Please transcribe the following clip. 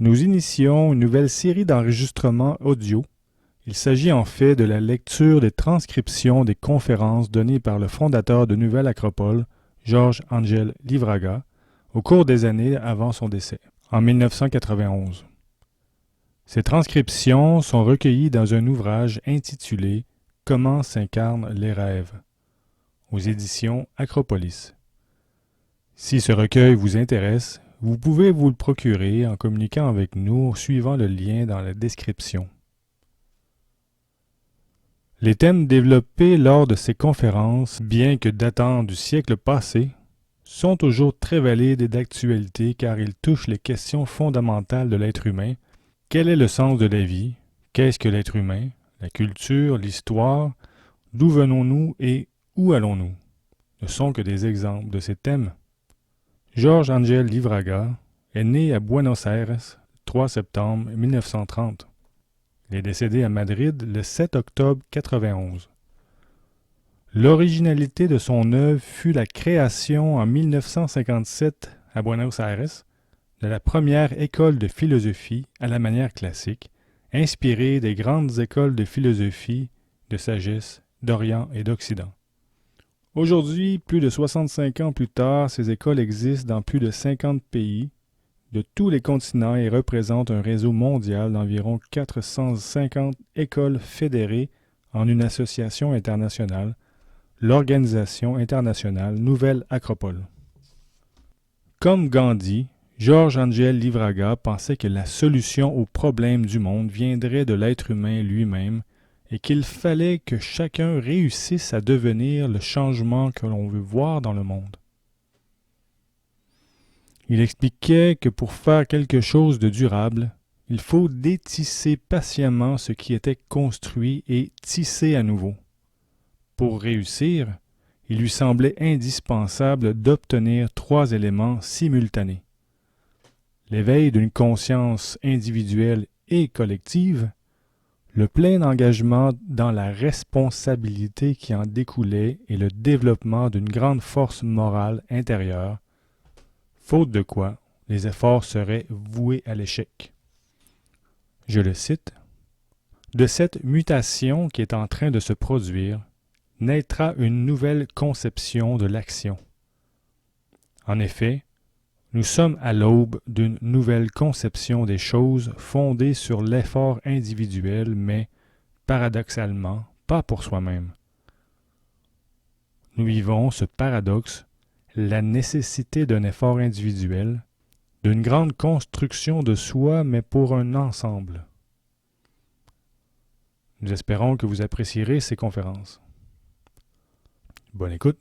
Nous initions une nouvelle série d'enregistrements audio. Il s'agit en fait de la lecture des transcriptions des conférences données par le fondateur de Nouvelle Acropole, Georges Angel Livraga, au cours des années avant son décès, en 1991. Ces transcriptions sont recueillies dans un ouvrage intitulé « Comment s'incarnent les rêves » aux éditions Acropolis. Si ce recueil vous intéresse, vous pouvez vous le procurer en communiquant avec nous suivant le lien dans la description. Les thèmes développés lors de ces conférences, bien que datant du siècle passé, sont toujours très valides et d'actualité car ils touchent les questions fondamentales de l'être humain. Quel est le sens de la vie? Qu'est-ce que l'être humain? La culture, l'histoire? D'où venons-nous et où allons-nous? Ne sont que des exemples de ces thèmes. Georges Angel Livraga est né à Buenos Aires le 3 septembre 1930. Il est décédé à Madrid le 7 octobre 1991. L'originalité de son œuvre fut la création en 1957 à Buenos Aires de la première école de philosophie à la manière classique, inspirée des grandes écoles de philosophie, de sagesse d'Orient et d'Occident. Aujourd'hui, plus de 65 ans plus tard, ces écoles existent dans plus de 50 pays de tous les continents et représentent un réseau mondial d'environ 450 écoles fédérées en une association internationale, l'Organisation internationale Nouvelle Acropole. Comme Gandhi, Georges Angel Livraga pensait que la solution aux problèmes du monde viendrait de l'être humain lui-même et qu'il fallait que chacun réussisse à devenir le changement que l'on veut voir dans le monde. Il expliquait que pour faire quelque chose de durable, il faut détisser patiemment ce qui était construit et tisser à nouveau. Pour réussir, il lui semblait indispensable d'obtenir 3 éléments simultanés. L'éveil d'une conscience individuelle et collective, le plein engagement dans la responsabilité qui en découlait et le développement d'une grande force morale intérieure, faute de quoi les efforts seraient voués à l'échec. Je le cite, « De cette mutation qui est en train de se produire, naîtra une nouvelle conception de l'action. En effet, nous sommes à l'aube d'une nouvelle conception des choses fondée sur l'effort individuel, mais, paradoxalement, pas pour soi-même. Nous vivons ce paradoxe, la nécessité d'un effort individuel, d'une grande construction de soi, mais pour un ensemble. Nous espérons que vous apprécierez ces conférences. Bonne écoute.